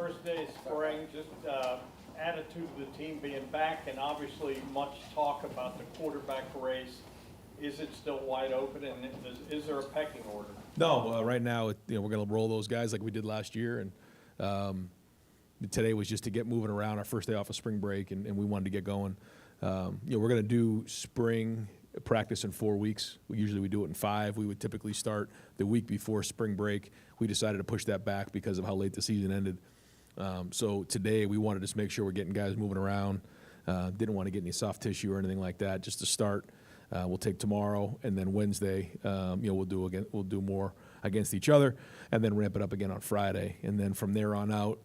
first day of spring, just attitude of the team being back, and obviously much talk about the quarterback race. Is it still wide open, and is there a pecking order? No, right now, we're going to roll those guys like we did last year, and today was just to get moving around. Our first day off of spring break, and we wanted to get going. We're going to do spring practice in 4 weeks. Usually we do it in 5. We would typically start the week before spring break. We decided to push that back because of how late the season ended. So today we wanted to just make sure we're getting guys moving around. Didn't want to get any soft tissue or anything like that. Just to start, we'll take tomorrow, and then Wednesday, we'll do more against each other, and then ramp it up again on Friday. And then from there on out,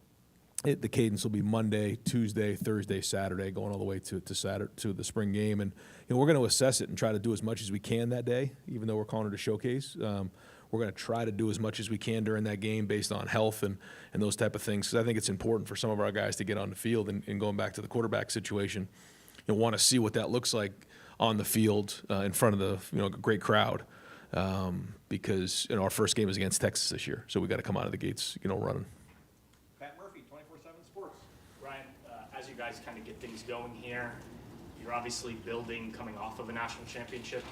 the cadence will be Monday, Tuesday, Thursday, Saturday, going all the way to the spring game. And we're going to assess it and try to do as much as we can that day, even though we're calling it a showcase. We're going to try to do as much as we can during that game based on health and those type of things, because I think it's important for some of our guys to get on the field. And going back to the quarterback situation, want to see what that looks like on the field in front of the great crowd, because our first game is against Texas this year, so we got to come out of the gates running. As you guys kind of get things going here, you're obviously building coming off of a national championship.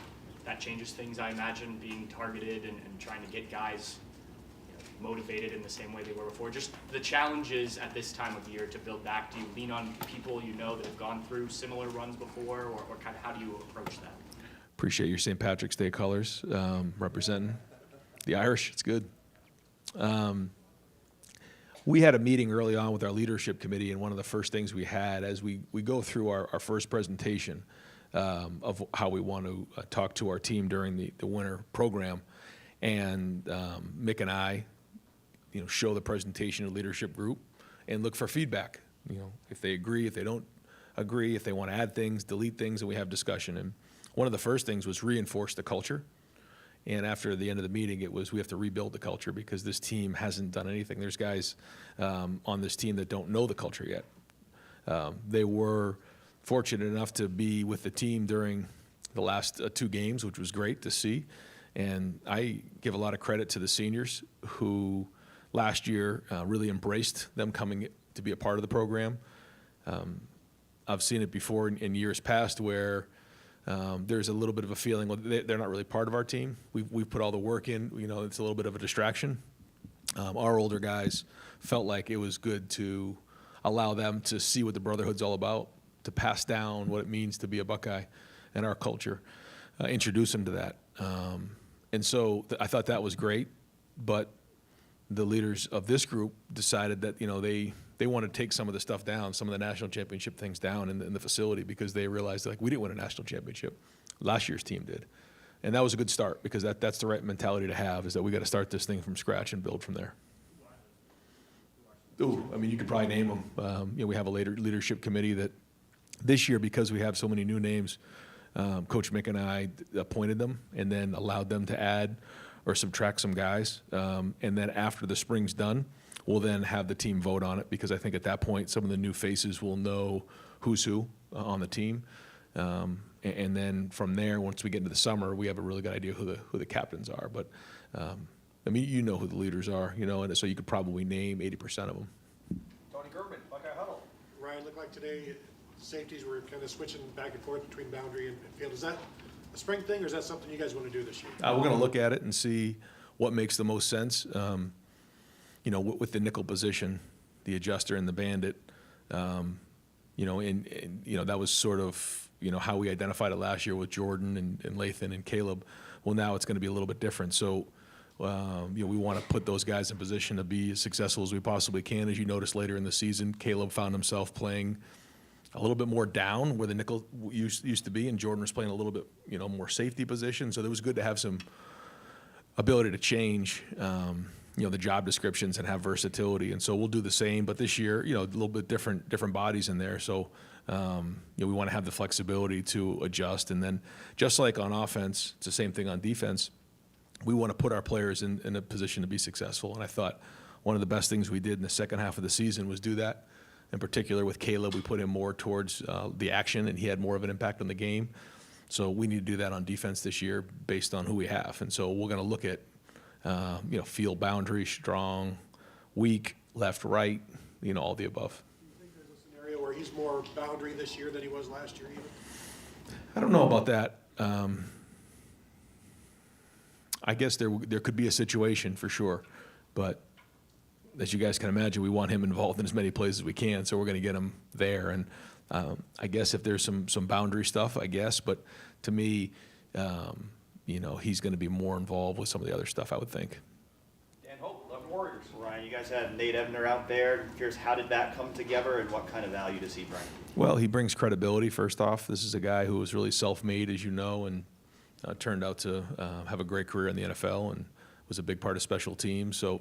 That changes things, I imagine, being targeted and trying to get guys motivated in the same way they were before. Just the challenges at this time of year to build back. Do you lean on people that have gone through similar runs before, or kind of how do you approach that? Appreciate your St. Patrick's Day colors, representing the Irish. It's good. We had a meeting early on with our leadership committee, and one of the first things we had as we go through our first presentation of how we want to talk to our team during the winter program. And Mick and I, show the presentation to leadership group and look for feedback. If they agree, if they don't agree, if they want to add things, delete things, and we have discussion. And one of the first things was reinforce the culture. And after the end of the meeting, it was we have to rebuild the culture because this team hasn't done anything. There's guys on this team that don't know the culture yet. They were fortunate enough to be with the team during the last 2 games, which was great to see. And I give a lot of credit to the seniors who last year really embraced them coming to be a part of the program. I've seen it before in years past where there's a little bit of a feeling, well, they're not really part of our team. We've put all the work in, it's a little bit of a distraction. Our older guys felt like it was good to allow them to see what the brotherhood's all about, to pass down what it means to be a Buckeye and our culture, introduce them to that. And so I thought that was great, but the leaders of this group decided that, they want to take some of the stuff down, some of the national championship things down in the facility, because they realized we didn't win a national championship. Last year's team did. And that was a good start, because that's the right mentality to have, is that we got to start this thing from scratch and build from there. Ooh, you could probably name them. We have a leadership committee that this year, because we have so many new names, Coach Mick and I appointed them and then allowed them to add or subtract some guys. And then after the spring's done, we'll then have the team vote on it, because I think at that point some of the new faces will know who's who on the team. And then from there, once we get into the summer, we have a really good idea who the captains are. But you know who the leaders are, and so you could probably name 80% of them. Tony German, Buckeye Huddle. Ryan, looked like today safeties were kind of switching back and forth between boundary and field. Is that a spring thing, or is that something you guys want to do this year? We're going to look at it and see what makes the most sense. With the nickel position, the adjuster and the bandit, that was sort of, how we identified it last year with Jordan and Lathan and Caleb. Well, now it's going to be a little bit different. So, we want to put those guys in position to be as successful as we possibly can. As you noticed later in the season, Caleb found himself playing a little bit more down where the nickel used to be, and Jordan was playing a little bit, more safety position. So it was good to have some ability to change, the job descriptions and have versatility. And so we'll do the same, but this year, a little bit different bodies in there. So, we want to have the flexibility to adjust. And then just like on offense, it's the same thing on defense. We want to put our players in a position to be successful. And I thought one of the best things we did in the second half of the season was do that. In particular with Caleb, we put him more towards the action, and he had more of an impact on the game. So we need to do that on defense this year based on who we have. And so we're going to look at, field boundary, strong, weak, left, right, all the above. Do you think there's a scenario where he's more boundary this year than he was last year even? I don't know about that. I guess there could be a situation for sure, but as you guys can imagine, we want him involved in as many plays as we can, so we're going to get him there. And I guess if there's some boundary stuff, I guess, but to me, he's going to be more involved with some of the other stuff, I would think. Dan Hope, 11 Warriors. Ryan, you guys had Nate Ebner out there. I'm curious, how did that come together, and what kind of value does he bring? Well, he brings credibility, first off. This is a guy who was really self-made, as you know, and turned out to have a great career in the NFL and was a big part of special teams. So,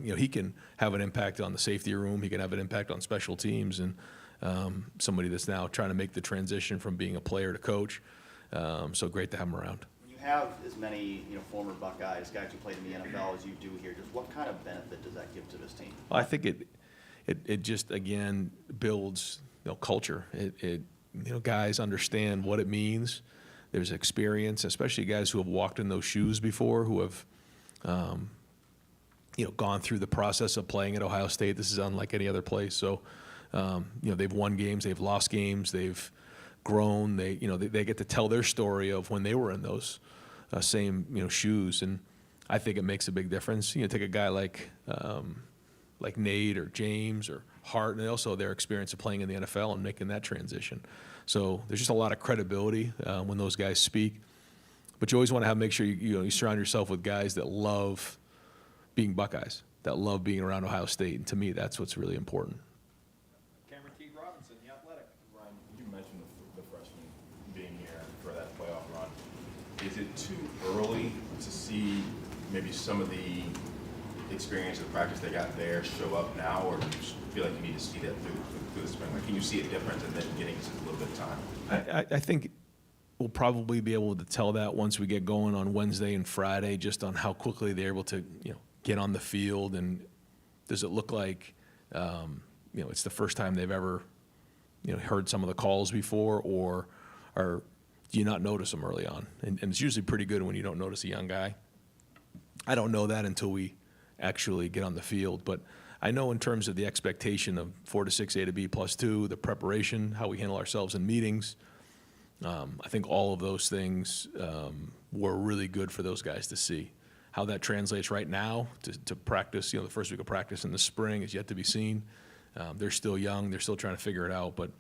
he can have an impact on the safety room. He can have an impact on special teams, and somebody that's now trying to make the transition from being a player to coach. So great to have him around. When you have as many, former Buckeyes, guys who played in the NFL as you do here, just what kind of benefit does that give to this team? I think it just, again, builds culture. Guys understand what it means. There's experience, especially guys who have walked in those shoes before, who have gone through the process of playing at Ohio State. This is unlike any other place. So, they've won games, they've lost games, they've grown. They get to tell their story of when they were in those same shoes, and I think it makes a big difference. Take a guy like Nate or James or Hart, and also their experience of playing in the NFL and making that transition. So there's just a lot of credibility when those guys speak. But you always want to make sure you surround yourself with guys that love being Buckeyes, that love being around Ohio State, and to me, that's what's really important. Cameron T. Robinson, The Athletic. Ryan, you mentioned the freshman being here for that playoff run. Is it too early to see maybe some of the experience of practice they got there show up now, or do you feel like you need to see that through the spring? Like, can you see a difference and then getting just a little bit of time? I think we'll probably be able to tell that once we get going on Wednesday and Friday, just on how quickly they're able to get on the field, and does it look like it's the first time they've ever heard some of the calls before, or do you not notice them early on? And it's usually pretty good when you don't notice a young guy. I don't know that until we actually get on the field, but I know in terms of the expectation of 4 to 6, A to B +2, the preparation, how we handle ourselves in meetings, I think all of those things were really good for those guys to see. How that translates right now to practice, the first week of practice in the spring is yet to be seen. They're still young, they're still trying to figure it out, but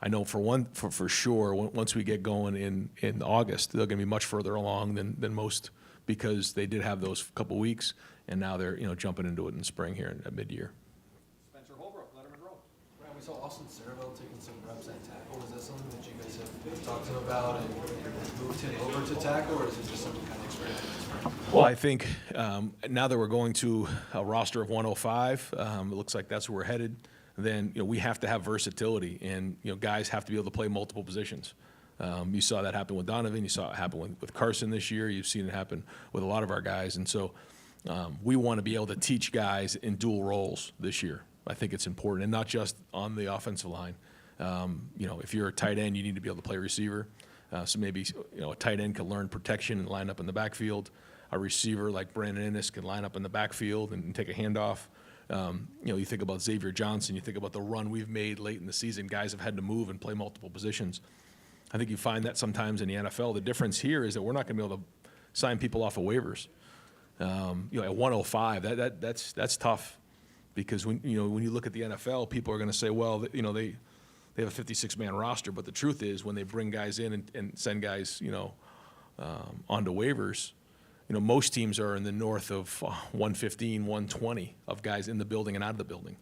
I know for sure, once we get going in August, they're going to be much further along than most, because they did have those couple weeks, and now they're jumping into it in the spring here at mid-year. Spencer Holbrook, Letterman Row. Ryan, we saw Austin Cerebell taking some reps at tackle. Is that something that you guys have talked to him about and moved him over to tackle, or is it just something kind of experimental? Well, I think now that we're going to a roster of 105, it looks like that's where we're headed. Then we have to have versatility, and guys have to be able to play multiple positions. You saw that happen with Donovan. You saw it happen with Carson this year. You've seen it happen with a lot of our guys, and so we want to be able to teach guys in dual roles this year. I think it's important, and not just on the offensive line. If you're a tight end, you need to be able to play receiver. So maybe a tight end can learn protection and line up in the backfield. A receiver like Brandon Ennis can line up in the backfield and take a handoff. You think about Xavier Johnson. You think about the run we've made late in the season. Guys have had to move and play multiple positions. I think you find that sometimes in the NFL. The difference here is that we're not going to be able to sign people off of waivers. At 105, that's tough, because when you look at the NFL, people are going to say, well, they have a 56-man roster, but the truth is when they bring guys in and send guys onto waivers, most teams are in the north of 115, 120 of guys in the building and out of the building.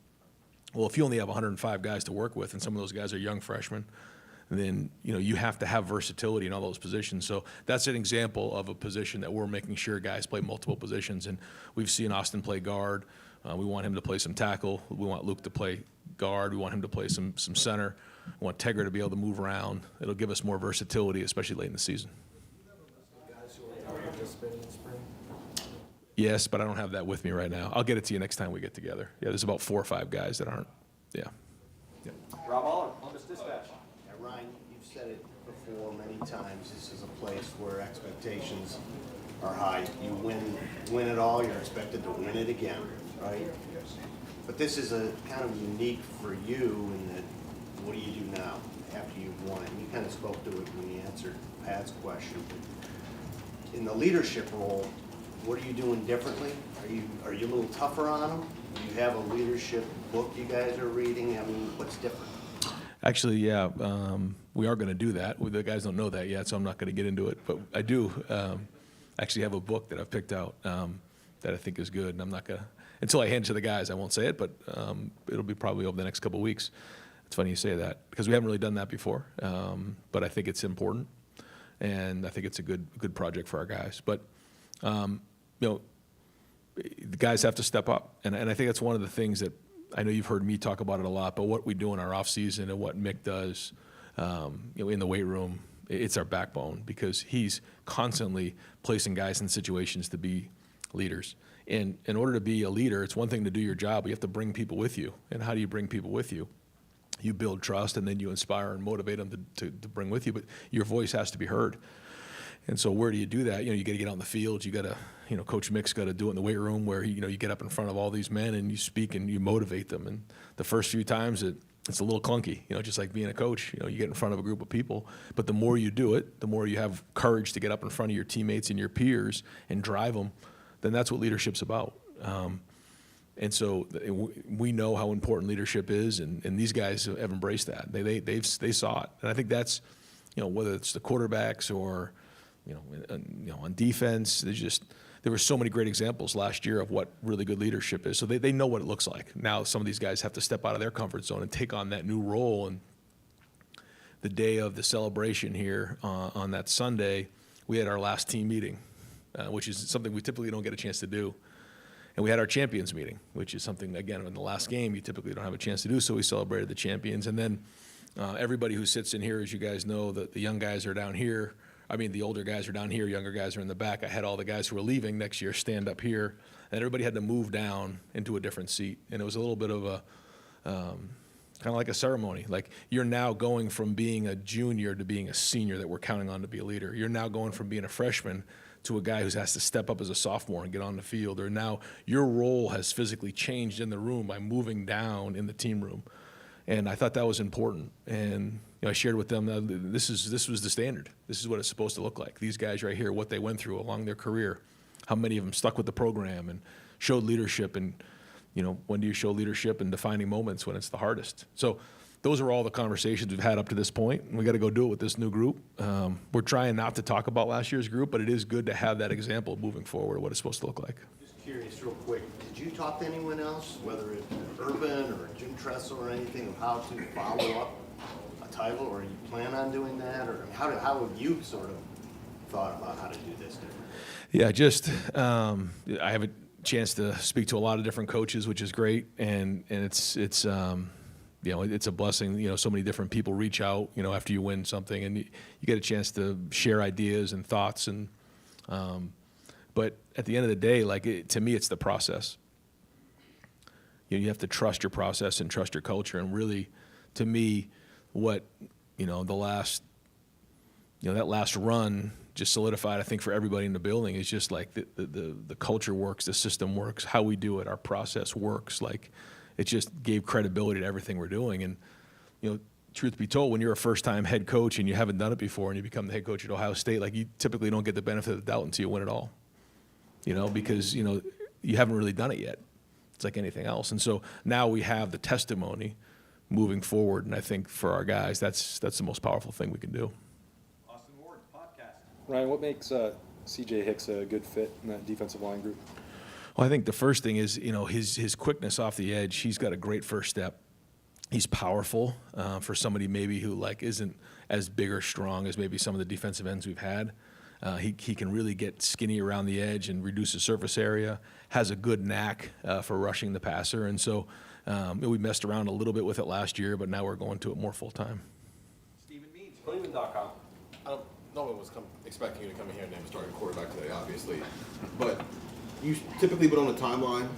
Well, if you only have 105 guys to work with, and some of those guys are young freshmen, then you have to have versatility in all those positions. So that's an example of a position that we're making sure guys play multiple positions. And we've seen Austin play guard. We want him to play some tackle. We want Luke to play guard. We want him to play some center. We want Tegra to be able to move around. It'll give us more versatility, especially late in the season. Guys who are participating in spring? Yes, but I don't have that with me right now. I'll get it to you next time we get together. Yeah, there's about 4 or 5 guys that aren't. Yeah. Rob Aller, Columbus Dispatch. Yeah, Ryan, you've said it before many times, this is a place where expectations are high. You win it all, you're expected to win it again, right? But this is a kind of unique for you in that, what do you do now after you've won? And you kind of spoke to it when you answered Pat's question. But in the leadership role, what are you doing differently? Are you a little tougher on them? Do you have a leadership book you guys are reading? I mean, what's different? Actually, yeah, we are going to do that. The guys don't know that yet, so I'm not going to get into it. But I do actually have a book that I've picked out that I think is good, and I'm not going to, until I hand it to the guys, I won't say it, but it'll be probably over the next couple of weeks. It's funny you say that, because we haven't really done that before, but I think it's important, and I think it's a good project for our guys. But, you know, the guys have to step up, and I think that's one of the things that, I know you've heard me talk about it a lot, but what we do in our off season and what Mick does, you know, in the weight room, it's our backbone, because he's constantly placing guys in situations to be leaders. And in order to be a leader, it's one thing to do your job, but you have to bring people with you. And how do you bring people with you? You build trust, and then you inspire and motivate them to bring with you, but your voice has to be heard. And so where do you do that? You know, you got to get out in the field. You got to, you know, Coach Mick's got to do it in the weight room, where you know, you get up in front of all these men and you speak and you motivate them. And the first few times it's a little clunky, you know, just like being a coach. You know, you get in front of a group of people, but the more you do it, the more you have courage to get up in front of your teammates and your peers and drive them. Then that's what leadership's about. And so we know how important leadership is, and these guys have embraced that. They saw it, and I think that's, you know, whether it's the quarterbacks or, you know, on defense, there were so many great examples last year of what really good leadership is. So they know what it looks like. Now some of these guys have to step out of their comfort zone and take on that new role. And the day of the celebration here on that Sunday, we had our last team meeting, which is something we typically don't get a chance to do. And we had our champions meeting, which is something, again, in the last game you typically don't have a chance to do, so we celebrated the champions. And then everybody who sits in here, as you guys know, the young guys are down here. I mean, the older guys are down here, younger guys are in the back. I had all the guys who were leaving next year stand up here, and everybody had to move down into a different seat. And it was a little bit of a kind of like a ceremony. Like, you're now going from being a junior to being a senior that we're counting on to be a leader. You're now going from being a freshman to a guy who has to step up as a sophomore and get on the field. Or now your role has physically changed in the room by moving down in the team room. And I thought that was important. And you know, I shared with them that this was the standard. This is what it's supposed to look like. These guys right here, what they went through along their career, how many of them stuck with the program and showed leadership. And you know, when do you show leadership in defining moments when it's the hardest? So those are all the conversations we've had up to this point. We got to go do it with this new group. We're trying not to talk about last year's group, but it is good to have that example moving forward of what it's supposed to look like. Just curious, real quick, did you talk to anyone else, whether it's Urban or Jim Tressel or anything, of how to follow up a title, or you plan on doing that, or how have you sort of thought about how to do this differently? Yeah, just I have a chance to speak to a lot of different coaches, which is great, and it's you know, it's a blessing. You know, so many different people reach out, you know, after you win something, and you get a chance to share ideas and thoughts. And but at the end of the day, like, to me, it's the process. You know, you have to trust your process and trust your culture. And really, to me, what, you know, that last run just solidified, I think, for everybody in the building, is just like the culture works, the system works, how we do it, our process works. Like, it just gave credibility to everything we're doing. And, you know, truth be told, when you're a first-time head coach and you haven't done it before and you become the head coach at Ohio State, like, you typically don't get the benefit of the doubt until you win it all, you know, because, you know, you haven't really done it yet. It's like anything else. And so now we have the testimony moving forward, and I think for our guys, that's the most powerful thing we can do. Austin Ward, podcast. Ryan, what makes C.J. Hicks a good fit in that defensive line group? Well, I think the first thing is, you know, his quickness off the edge. He's got a great first step. He's powerful for somebody maybe who, like, isn't as big or strong as maybe some of the defensive ends we've had. He can really get skinny around the edge and reduce the surface area. Has a good knack for rushing the passer. And so we messed around a little bit with it last year, but now we're going to it more full time. Stephen Means, Cleveland.com. No one was expecting you to come in here and name a starting quarterback today, obviously. But you typically put on a timeline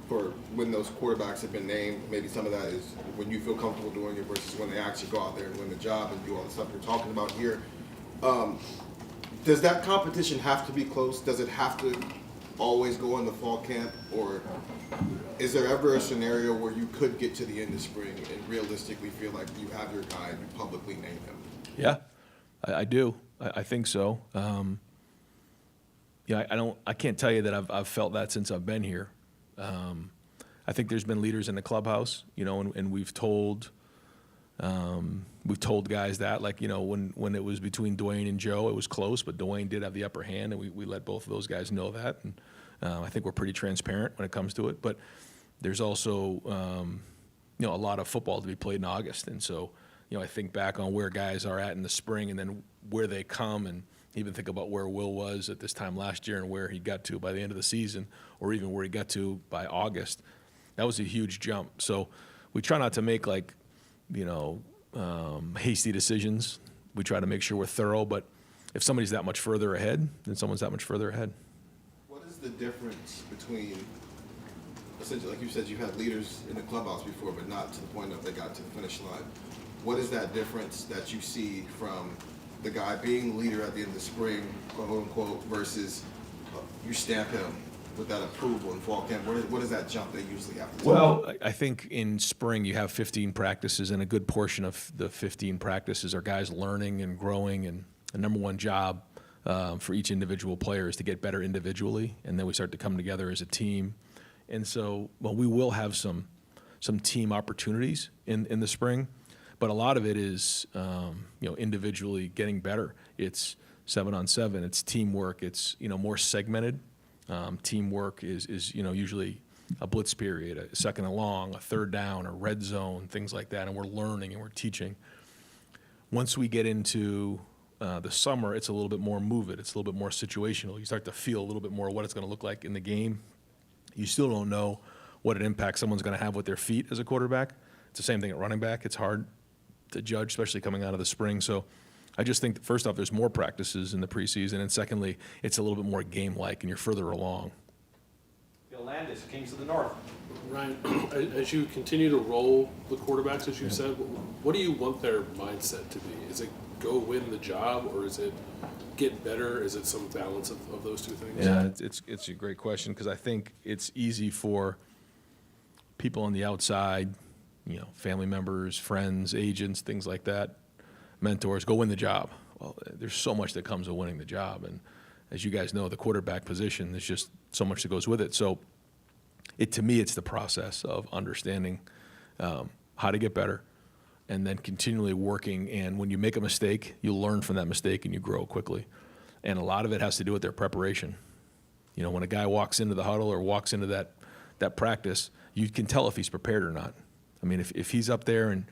for when those quarterbacks have been named. Maybe some of that is when you feel comfortable doing it versus when they actually go out there and win the job and do all the stuff you're talking about here. Does that competition have to be close? Does it have to always go in the fall camp? Or is there ever a scenario where you could get to the end of spring and realistically feel like you have your guy and you publicly name him? Yeah, I do. I think so. Yeah, I can't tell you that I've felt that since I've been here. I think there's been leaders in the clubhouse, you know, and we've told guys that, like, you know, when it was between Dwayne and Joe, it was close, but Dwayne did have the upper hand, and we let both of those guys know that. And I think we're pretty transparent when it comes to it. But there's also, you know, a lot of football to be played in August, and so, you know, I think back on where guys are at in the spring, and then where they come, and even think about where Will was at this time last year and where he got to by the end of the season, or even where he got to by August. That was a huge jump. So we try not to make, like, you know, hasty decisions. We try to make sure we're thorough, but if somebody's that much further ahead, then someone's that much further ahead. What is the difference between, essentially, like you said, you've had leaders in the clubhouse before, but not to the point of they got to the finish line. What is that difference that you see from the guy being the leader at the end of the spring, quote unquote, versus you stamp him with that approval in fall camp? What is that jump they usually have to do? Well, I think in spring you have 15 practices, and a good portion of the 15 practices are guys learning and growing, and the number one job for each individual player is to get better individually, and then we start to come together as a team. And so, well, we will have some team opportunities in the spring, but a lot of it is you know, individually getting better. It's 7-on-7, it's teamwork, it's, you know, more segmented. Teamwork is, you know, usually a blitz period, a second and long, a third down, a red zone, things like that, and we're learning and we're teaching. Once we get into the summer, it's a little bit more move it. It's a little bit more situational. You start to feel a little bit more what it's going to look like in the game. You still don't know what an impact someone's going to have with their feet as a quarterback. It's the same thing at running back. It's hard to judge, especially coming out of the spring. So I just think that, first off, there's more practices in the preseason, and secondly, it's a little bit more game-like, and you're further along. Bill Landis, Kings of the North. Ryan, as you continue to roll the quarterbacks, as you said, what do you want their mindset to be? Is it go win the job, or is it get better? Is it some balance of those two things? Yeah, it's a great question, because I think it's easy for people on the outside, you know, family members, friends, agents, things like that, mentors, go win the job. Well, there's so much that comes with winning the job, and as you guys know, the quarterback position, there's just so much that goes with it. So to me, it's the process of understanding how to get better, and then continually working. And when you make a mistake, you learn from that mistake and you grow quickly. And a lot of it has to do with their preparation. You know, when a guy walks into the huddle or walks into that practice, you can tell if he's prepared or not. I mean, if he's up there, and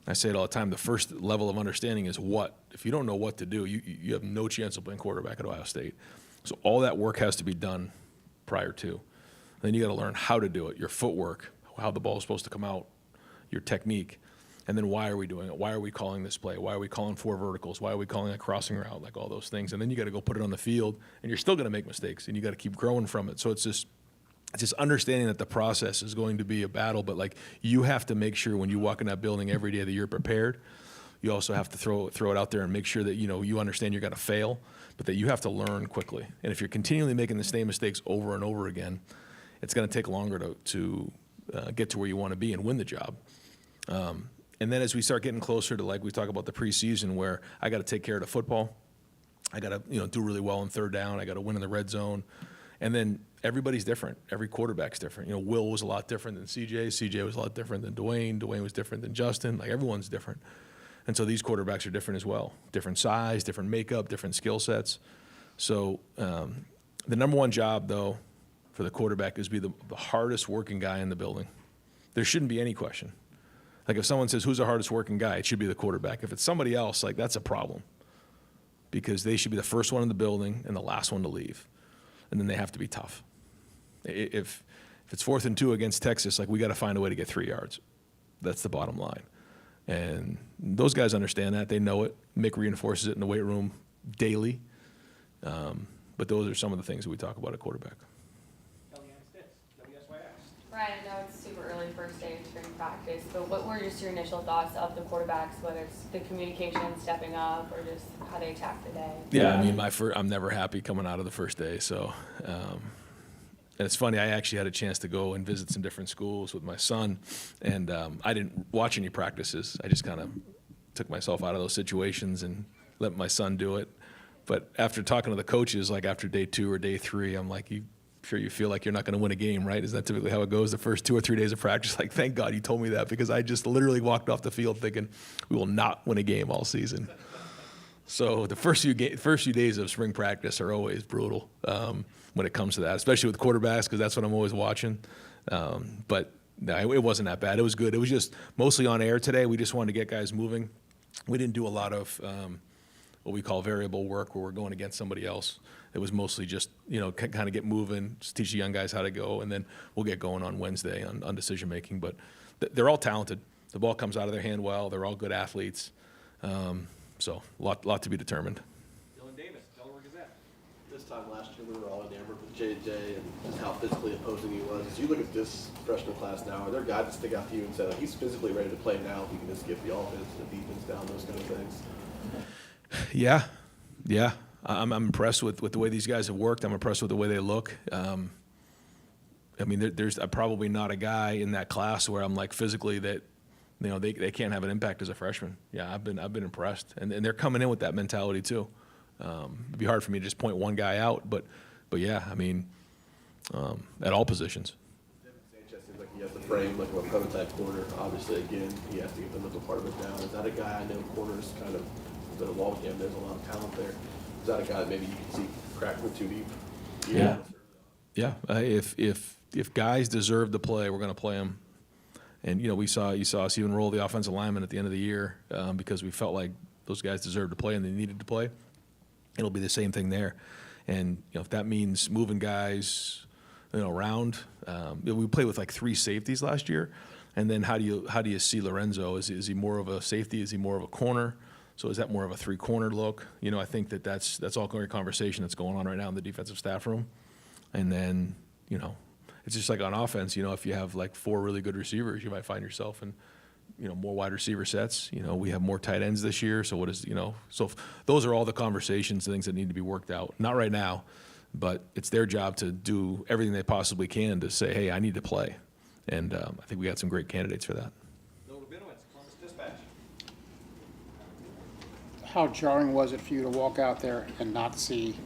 I say it all the time, the first level of understanding is what. If you don't know what to do, you have no chance of playing quarterback at Ohio State. So all that work has to be done prior to. Then you got to learn how to do it, your footwork, how the ball is supposed to come out, your technique, and then why are we doing it? Why are we calling this play? Why are we calling 4 verticals? Why are we calling a crossing route? Like all those things. And then you got to go put it on the field, and you're still going to make mistakes, and you got to keep growing from it. So it's just understanding that the process is going to be a battle, but like you have to make sure when you walk in that building every day that you're prepared. You also have to throw it out there and make sure that, you know, you understand you're going to fail, but that you have to learn quickly. And if you're continually making the same mistakes over and over again, it's going to take longer to get to where you want to be and win the job. And then as we start getting closer to, like we talk about the preseason, where I got to take care of the football, I got to, you know, do really well in third down, I got to win in the red zone, and then everybody's different. Every quarterback's different. You know, Will was a lot different than CJ. CJ was a lot different than Dwayne. Dwayne was different than Justin. Like, everyone's different. And so these quarterbacks are different as well. Different size, different makeup, different skill sets. So the number one job, though, for the quarterback is to be the hardest working guy in the building. There shouldn't be any question. Like, if someone says, who's the hardest working guy, it should be the quarterback. If it's somebody else, like, that's a problem, because they should be the first one in the building and the last one to leave. And then they have to be tough. If it's 4th and 2 against Texas, like, we got to find a way to get 3 yards. That's the bottom line. And those guys understand that. They know it. Mick reinforces it in the weight room daily. But those are some of the things that we talk about at quarterback. Ryan, I know it's super early first day of spring practice, but what were just your initial thoughts of the quarterbacks, whether it's the communication, stepping up, or just how they attack the day? Yeah, I mean, I'm never happy coming out of the first day. So And it's funny, I actually had a chance to go and visit some different schools with my son, and I didn't watch any practices. I just kind of took myself out of those situations and let my son do it. But after talking to the coaches, like after day 2 or day 3, I'm like, you feel like you're not going to win a game, right? Is that typically how it goes the first 2 or 3 days of practice? Like, thank God you told me that, because I just literally walked off the field thinking we will not win a game all season. So the first few days of spring practice are always brutal when it comes to that, especially with quarterbacks, because that's what I'm always watching. But no, it wasn't that bad. It was good. It was just mostly on air today. We just wanted to get guys moving. We didn't do a lot of what we call variable work, where we're going against somebody else. It was mostly just, kind of get moving, just teach the young guys how to go, and then we'll get going on Wednesday on decision making. But they're all talented. The ball comes out of their hand well. They're all good athletes. So a lot to be determined. Dylan Davis, Delaware Gazette. This time last year, we were all enamored with JJ and just how physically opposing he was. As you look at this freshman class now, are there guys that stick out to you and say, like, he's physically ready to play now if he can just get the offense, the defense down, those kind of things? Yeah. I'm impressed with the way these guys have worked. I'm impressed with the way they look. I mean, there's probably not a guy in that class where I'm like physically that, they can't have an impact as a freshman. Yeah, I've been impressed, and they're coming in with that mentality too. It'd be hard for me to just point one guy out, but yeah, I mean, at all positions. Sanchez seems like he has the frame like a prototype corner. Obviously, again, he has to get the mental part of it down. Is that a guy? I know corners kind of been involved with him. There's a lot of talent there. Is that a guy that maybe you can see cracking with too deep? Yeah. If guys deserve to play, we're going to play them. And you saw us even roll the offensive lineman at the end of the year because we felt like those guys deserved to play and they needed to play. It'll be the same thing there. And if that means moving guys, around, we played with like 3 safeties last year. And then how do you see Lorenzo? Is he more of a safety? Is he more of a corner? So is that more of a 3-corner look? I think that's all great conversation that's going on right now in the defensive staff room. And then it's just like on offense, if you have like 4 really good receivers, you might find yourself in, more wide receiver sets. We have more tight ends this year. So what is, so those are all the conversations, things that need to be worked out. Not right now, but it's their job to do everything they possibly can to say, hey, I need to play. And I think we got some great candidates for that. Bill Rabinowitz, Columbus Dispatch. How jarring was it for you to walk out there and not see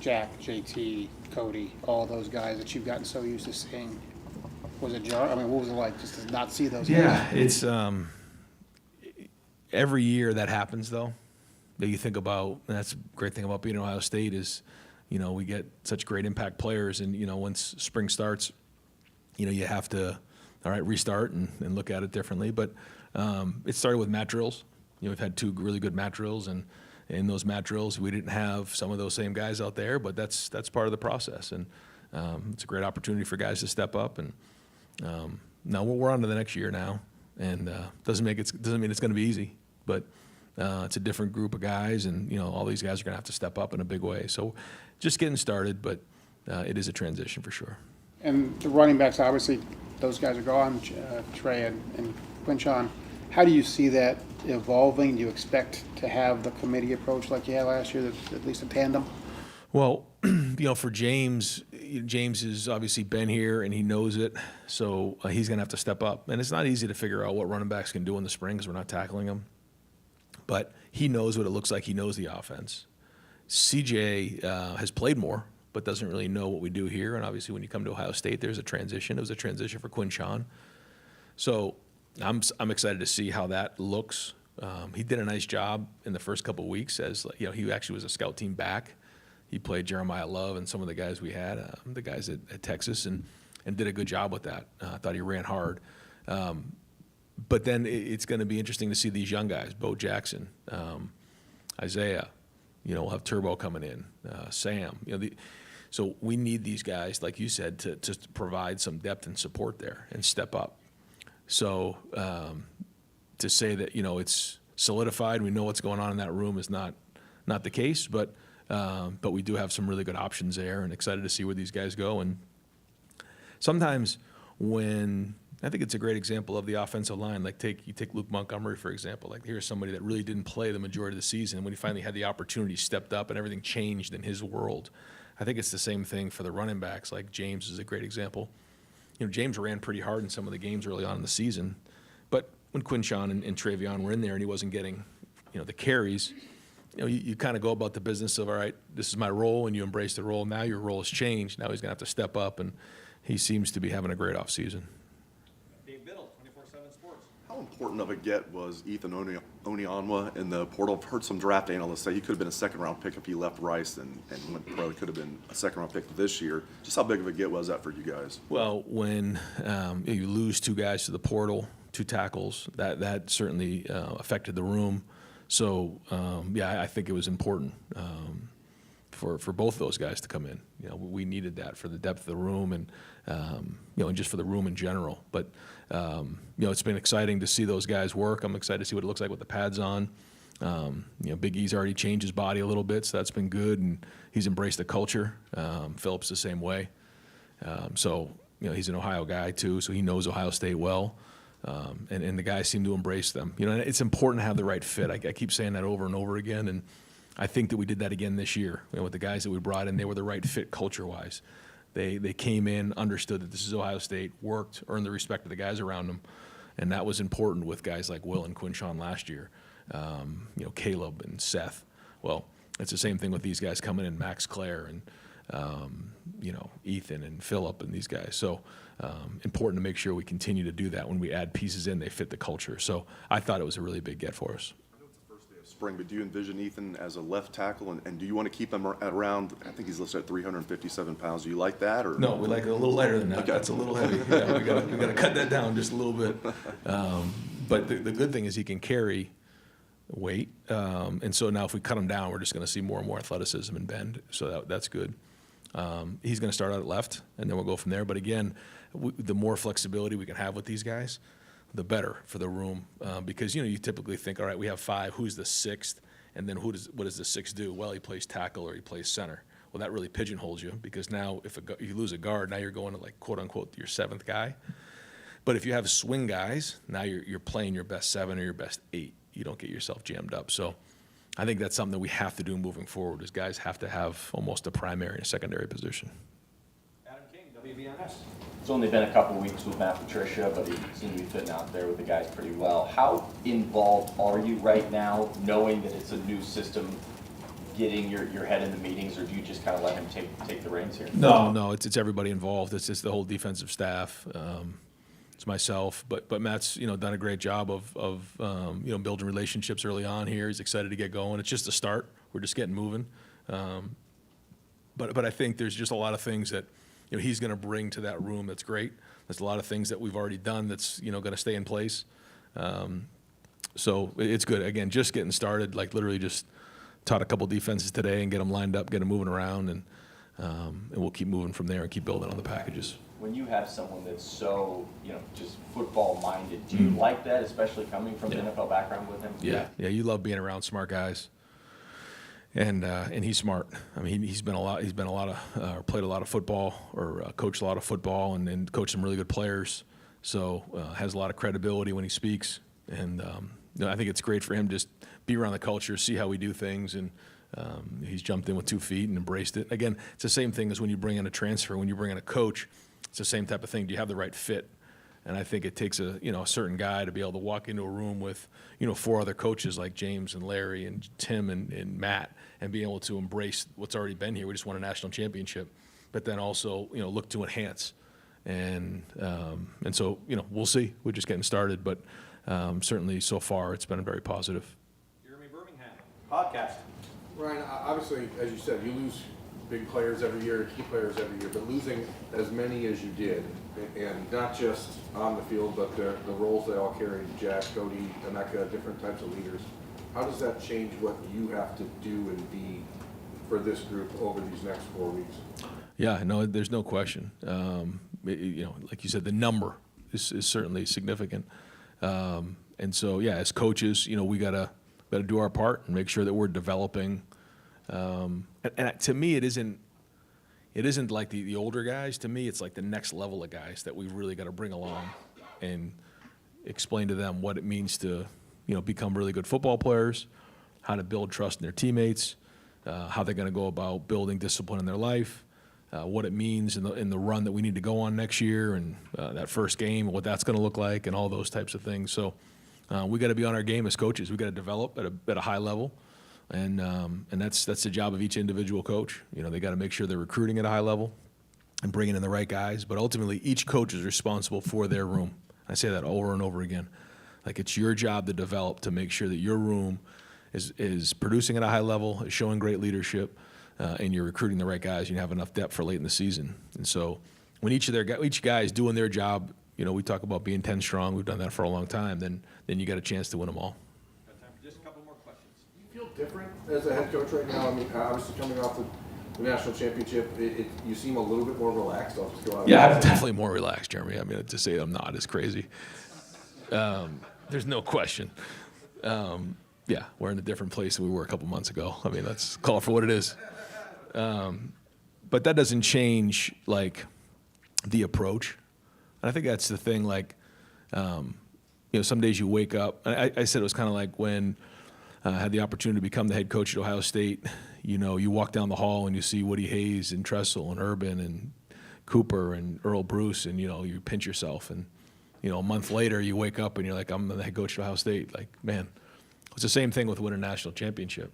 Jack, JT, Cody, all those guys that you've gotten so used to seeing? Was it jarring? I mean, what was it like just to not see those guys? Yeah, it's every year that happens, though, that you think about. And that's the great thing about being at Ohio State is, we get such great impact players. And, once spring starts, you have to, restart and look at it differently. But it started with mat drills. We've had 2 really good mat drills, and in those mat drills, we didn't have some of those same guys out there, but that's part of the process. And it's a great opportunity for guys to step up. And now we're on to the next year now, and doesn't mean it's going to be easy, but it's a different group of guys, and all these guys are going to have to step up in a big way. So just getting started, but it is a transition for sure. And the running backs, obviously, those guys are gone, Trey and Quinchon. How do you see that evolving? Do you expect to have the committee approach like you had last year, at least a tandem? Well, for James has obviously been here and he knows it, so he's going to have to step up. And it's not easy to figure out what running backs can do in the spring because we're not tackling them. But he knows what it looks like. He knows the offense. CJ has played more, but doesn't really know what we do here. And obviously when you come to Ohio State, there's a transition. It was a transition for Quinchon. So I'm excited to see how that looks. He did a nice job in the first couple of weeks as he actually was a scout team back. He played Jeremiah Love and some of the guys we had, the guys at Texas, and did a good job with that. I thought he ran hard. But then it's going to be interesting to see these young guys, Bo Jackson, Isaiah. We'll have Turbo coming in, Sam. So we need these guys, like you said, to provide some depth and support there and step up. So to say that it's solidified, we know what's going on in that room is not the case, but we do have some really good options there, and excited to see where these guys go. And sometimes when I think it's a great example of the offensive line, like you take Luke Montgomery for example. Like here's somebody that really didn't play the majority of the season. When he finally had the opportunity, stepped up, and everything changed in his world. I think it's the same thing for the running backs. Like James is a great example. You know, James ran pretty hard in some of the games early on in the season, but when Quinshon and Travion were in there and he wasn't getting, you know, the carries, you know, you kind of go about the business of, all right, this is my role, and you embrace the role. Now your role has changed. Now he's going to have to step up, and he seems to be having a great offseason. Dave Biddle, 24/7 Sports. How important of a get was Ethan Onyeonwa in the portal? I've heard some draft analysts say he could have been a second-round pick if he left Rice and went pro. He could have been a second-round pick this year. Just how big of a get was that for you guys? Well, when you lose two guys to the portal, two tackles, that certainly affected the room. So, yeah, I think it was important for both of those guys to come in. You know, we needed that for the depth of the room and, you know, and just for the room in general. But, you know, it's been exciting to see those guys work. I'm excited to see what it looks like with the pads on. You know, Big E's already changed his body a little bit, so that's been good, and he's embraced the culture. Phillips the same way. So, you know, he's an Ohio guy too, so he knows Ohio State well. And the guys seem to embrace them. You know, and it's important to have the right fit. I keep saying that over and over again, and I think that we did that again this year. You know, with the guys that we brought in, they were the right fit culture-wise. They came in, understood that this is Ohio State, worked, earned the respect of the guys around them, and that was important with guys like Will and Quinshon last year. You know, Caleb and Seth. Well, it's the same thing with these guys coming in, Max Clare and you know, Ethan and Phillip and these guys. So important to make sure we continue to do that. When we add pieces in, they fit the culture. So I thought it was a really big get for us. I know it's the first day of spring, but do you envision Ethan as a left tackle, and do you want to keep him at around, I think he's listed at 357 pounds. Do you like that? Or No, we like it a little lighter than that. Okay. That's a little heavy. Yeah, we got to cut that down just a little bit. But the good thing is he can carry weight. And so now if we cut him down, we're just going to see more and more athleticism and bend. So that's good. He's going to start out at left, and then we'll go from there. But again, the more flexibility we can have with these guys, the better for the room. Because, you know, you typically think, all right, we have five, who's the sixth? And then what does the sixth do? Well, he plays tackle or he plays center. Well, that really pigeonholes you, because now if you lose a guard, now you're going to, like, quote unquote, your seventh guy. But if you have swing guys, now you're playing your best seven or your best eight. You don't get yourself jammed up. So I think that's something that we have to do moving forward, is guys have to have almost a primary and a secondary position. Adam King, WBNS. It's only been a couple weeks with Matt Patricia, but he seemed to be fitting out there with the guys pretty well. How involved are you right now, knowing that it's a new system, getting your head in the meetings, or do you just kind of let him take the reins here? No, it's everybody involved. It's just the whole defensive staff. It's myself, but Matt's, you know, done a great job of you know, building relationships early on here. He's excited to get going. It's just a start. We're just getting moving. But I think there's just a lot of things that, you know, he's going to bring to that room. That's great. There's a lot of things that we've already done that's, you know, going to stay in place. So it's good. Again, just getting started. Like literally just taught a couple defenses today and get them lined up, get them moving around, and we'll keep moving from there and keep building on the packages. When you have someone that's so, you know, just football-minded, do you like that, especially coming from an NFL background with him? Yeah, you love being around smart guys, and he's smart. I mean, he's played a lot of football, or coached a lot of football, and coached some really good players. So has a lot of credibility when he speaks, and you know, I think it's great for him to just be around the culture, see how we do things, and he's jumped in with 2 feet and embraced it. Again, it's the same thing as when you bring in a transfer, when you bring in a coach. It's the same type of thing. Do you have the right fit? And I think it takes a certain guy to be able to walk into a room with, you know, 4 other coaches like James and Larry and Tim and Matt, and be able to embrace what's already been here. We just won a national championship, but then also, you know, look to enhance. And so, you know, we'll see. We're just getting started, but certainly so far it's been very positive. Jeremy Birmingham, podcast. Ryan, obviously, as you said, you lose big players every year, key players every year, but losing as many as you did, and not just on the field, but the roles they all carried, Jack, Cody, Emeka, different types of leaders. How does that change what you have to do and be for this group over these next 4 weeks? Yeah, no, there's no question. You know, like you said, the number is certainly significant. And so, yeah, as coaches, you know, we gotta do our part and make sure that we're developing. And to me, it isn't like the older guys. To me, it's like the next level of guys that we really got to bring along and explain to them what it means to, you know, become really good football players, how to build trust in their teammates, how they're going to go about building discipline in their life, what it means in the run that we need to go on next year, and that first game, what that's going to look like, and all those types of things. So we got to be on our game as coaches. We got to develop at a high level, and that's the job of each individual coach. You know, they got to make sure they're recruiting at a high level and bringing in the right guys. But ultimately, each coach is responsible for their room. I say that over and over again. Like, it's your job to develop, to make sure that your room is producing at a high level, is showing great leadership, and you're recruiting the right guys. You have enough depth for late in the season. And so when each guy is doing their job, you know, we talk about being 10 strong. We've done that for a long time. Then you got a chance to win them all. Got time for just a couple more questions. Do you feel different as a head coach right now? I mean, obviously coming off the national championship, you seem a little bit more relaxed. I'll just go out. Yeah, I'm definitely more relaxed, Jeremy. I mean, to say I'm not is crazy. There's no question. Yeah, we're in a different place than we were a couple months ago. I mean, let's call it for what it is. But that doesn't change, like, the approach. And I think that's the thing, like, you know, some days you wake up. I said it was kind of like when I had the opportunity to become the head coach at Ohio State. You know, you walk down the hall and you see Woody Hayes and Tressel and Urban and Cooper and Earl Bruce, and, you know, you pinch yourself. And, you know, a month later you wake up and you're like, I'm the head coach at Ohio State. Like, man, it's the same thing with winning a national championship.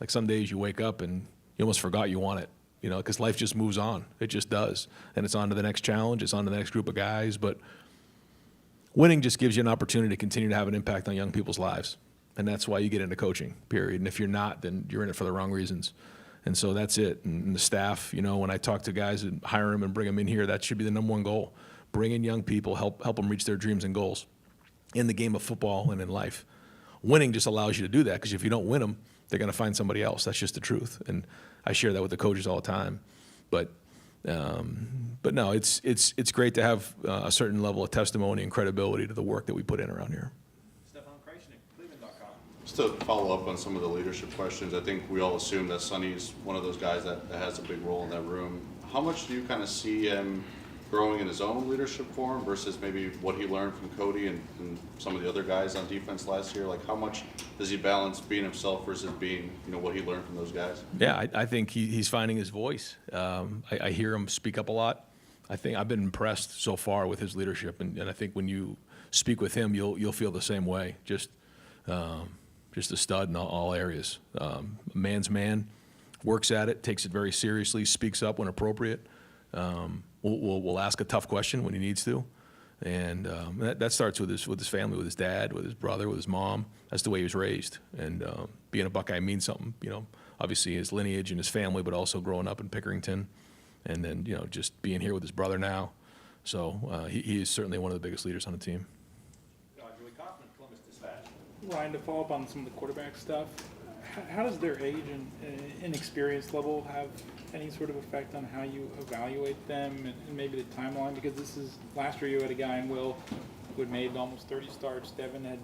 Like, some days you wake up and you almost forgot you won it, you know, because life just moves on. It just does. And it's on to the next challenge. It's on to the next group of guys. But winning just gives you an opportunity to continue to have an impact on young people's lives. And that's why you get into coaching, period. And if you're not, then you're in it for the wrong reasons. And so that's it. And the staff, you know, when I talk to guys and hire them and bring them in here, that should be the number one goal. Bring in young people, help them reach their dreams and goals in the game of football and in life. Winning just allows you to do that, because if you don't win them, they're going to find somebody else. That's just the truth. And I share that with the coaches all the time. But no, it's great to have a certain level of testimony and credibility to the work that we put in around here. Just to follow up on some of the leadership questions, I think we all assume that Sonny's one of those guys that has a big role in that room. How much do you kind of see him growing in his own leadership form versus maybe what he learned from Cody and some of the other guys on defense last year? Like, how much does he balance being himself versus being, you know, what he learned from those guys? Yeah, I think he's finding his voice. I hear him speak up a lot. I think I've been impressed so far with his leadership, and I think when you speak with him, you'll feel the same way. Just a stud in all areas. Man's man, works at it, takes it very seriously, speaks up when appropriate. We'll ask a tough question when he needs to, and that starts with his family, with his dad, with his brother, with his mom. That's the way he was raised, and being a Buckeye means something. You know, obviously his lineage and his family, but also growing up in Pickerington, and then, you know, just being here with his brother now. So he is certainly one of the biggest leaders on the team. Ryan, to follow up on some of the quarterback stuff, how does their age and experience level have any sort of effect on how you evaluate them and maybe the timeline? Because this is, last year you had a guy in Will who had made almost 30 starts. Devin had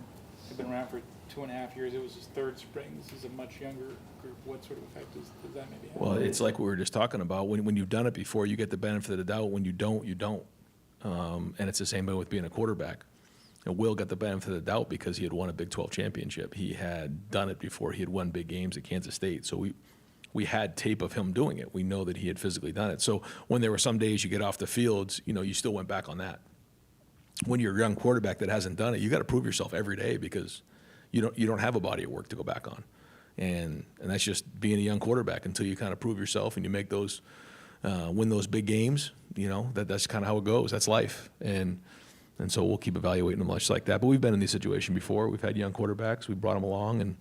been around for 2.5 years. It was his third spring. This is a much younger group. What sort of effect does that maybe have? Well, it's like we were just talking about. When you've done it before, you get the benefit of the doubt. When you don't, you don't. And it's the same way with being a quarterback. And Will got the benefit of the doubt because he had won a Big 12 championship. He had done it before. He had won big games at Kansas State. So we had tape of him doing it. We know that he had physically done it. So when there were some days you get off the fields, you know, you still went back on that. When you're a young quarterback that hasn't done it, you got to prove yourself every day, because you don't have a body of work to go back on. And that's just being a young quarterback until you kind of prove yourself and you make those, win those big games. You know, that's kind of how it goes. That's life. And so we'll keep evaluating them much like that. But we've been in this situation before. We've had young quarterbacks. We brought them along, and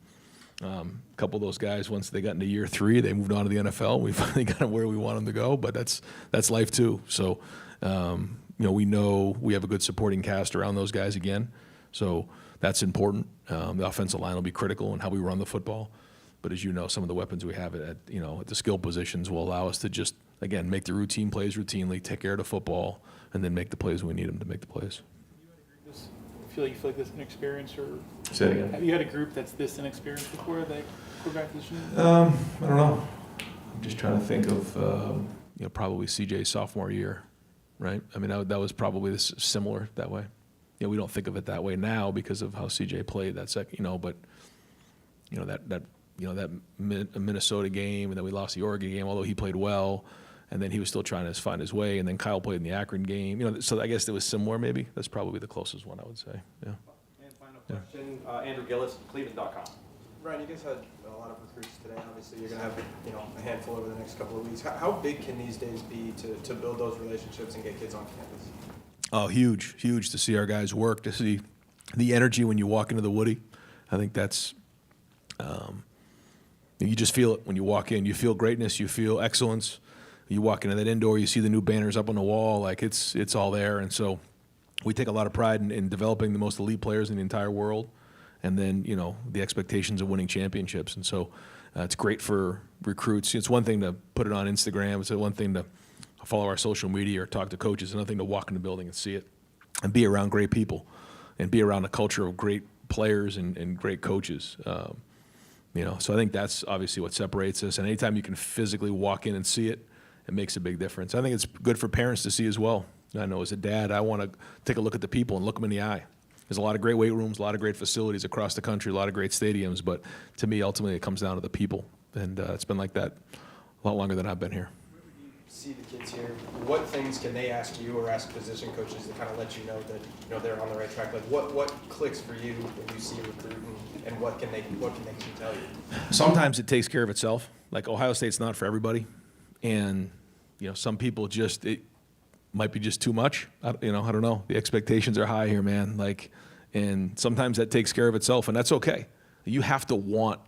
a couple of those guys, once they got into year 3, they moved on to the NFL. We finally got them where we want them to go, but that's life too. So, you know we have a good supporting cast around those guys again. So that's important. The offensive line will be critical in how we run the football. But as you know, some of the weapons we have at the skill positions will allow us to just, again, make the routine plays routinely, take care of the football, and then make the plays when we need them to make the plays. Feel like this inexperienced, or Say it again. have you had a group that's this inexperienced before, the quarterback position? I don't know. I'm just trying to think of probably CJ's sophomore year, right? I mean that was probably similar that way. You know, we don't think of it that way now because of how CJ played that second. You know, but you know that that Minnesota game, and then we lost the Oregon game, although he played well, and then he was still trying to find his way, and then Kyle played in the Akron game. So I guess it was similar maybe. That's probably the closest one I would say, yeah. And final question, Andrew Gillis, Cleveland.com. Ryan, you guys had a lot of recruits today. Obviously, you're going to have a handful over the next couple of weeks. How big can these days be to build those relationships and get kids on campus? Oh, huge to see our guys work, to see the energy when you walk into the Woody. I think that's, you just feel it when you walk in. You feel greatness, you feel excellence. You walk into that indoor, you see the new banners up on the wall, like it's all there. And so we take a lot of pride in developing the most elite players in the entire world. And then, the expectations of winning championships. And so it's great for recruits. It's one thing to put it on Instagram. It's one thing to follow our social media or talk to coaches. It's another thing to walk in the building and see it and be around great people and be around a culture of great players and great coaches. So I think that's obviously what separates us. And anytime you can physically walk in and see it, it makes a big difference. I think it's good for parents to see as well. I know as a dad, I want to take a look at the people and look them in the eye. There's a lot of great weight rooms, a lot of great facilities across the country, a lot of great stadiums, but to me, ultimately, it comes down to the people. And it's been like that a lot longer than I've been here. See the kids here. What things can they ask you or ask position coaches to kind of let you know that they're on the right track? Like what clicks for you when you see a recruit, and what can they tell you? Sometimes it takes care of itself. Like Ohio State's not for everybody, and some people it might be just too much. I don't know. The expectations are high here, man. And sometimes that takes care of itself, and that's okay. You have to want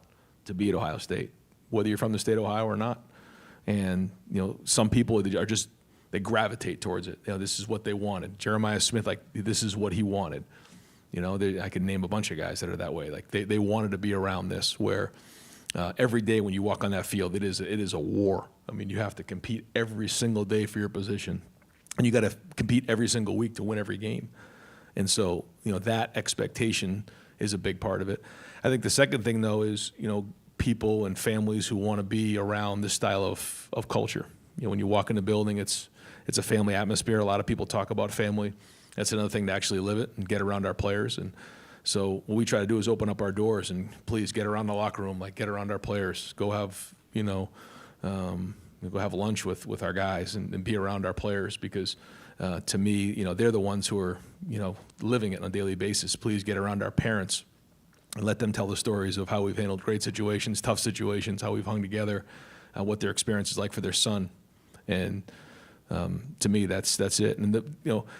to be at Ohio State, whether you're from the state of Ohio or not. And some people are just, they gravitate towards it. This is what they wanted. Jeremiah Smith, this is what he wanted. I could name a bunch of guys that are that way. They wanted to be around this, where every day when you walk on that field, it is a war. I mean, you have to compete every single day for your position. And you got to compete every single week to win every game. And so, that expectation is a big part of it. I think the second thing, though, is, people and families who want to be around this style of culture. When you walk in the building, it's a family atmosphere. A lot of people talk about family. That's another thing to actually live it and get around our players. And so what we try to do is open up our doors and please get around the locker room, get around our players. Go have, go have lunch with our guys and be around our players, because to me, they're the ones who are, living it on a daily basis. Please get around our parents and let them tell the stories of how we've handled great situations, tough situations, how we've hung together, what their experience is like for their son. And to me, that's it. And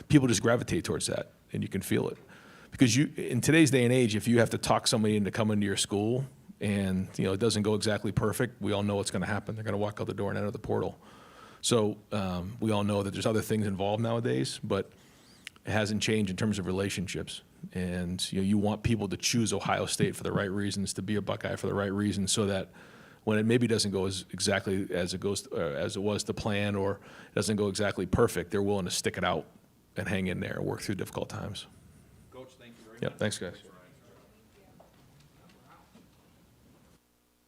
people just gravitate towards that, and you can feel it. Because in today's day and age, if you have to talk somebody into coming to your school, and it doesn't go exactly perfect, we all know what's going to happen. They're going to walk out the door and enter the portal. So we all know that there's other things involved nowadays, but it hasn't changed in terms of relationships. And you want people to choose Ohio State for the right reasons, to be a Buckeye for the right reasons, so that when it maybe doesn't go exactly as it was to plan, or it doesn't go exactly perfect, they're willing to stick it out and hang in there and work through difficult times. Coach, thank you very much. Yep, thanks, guys.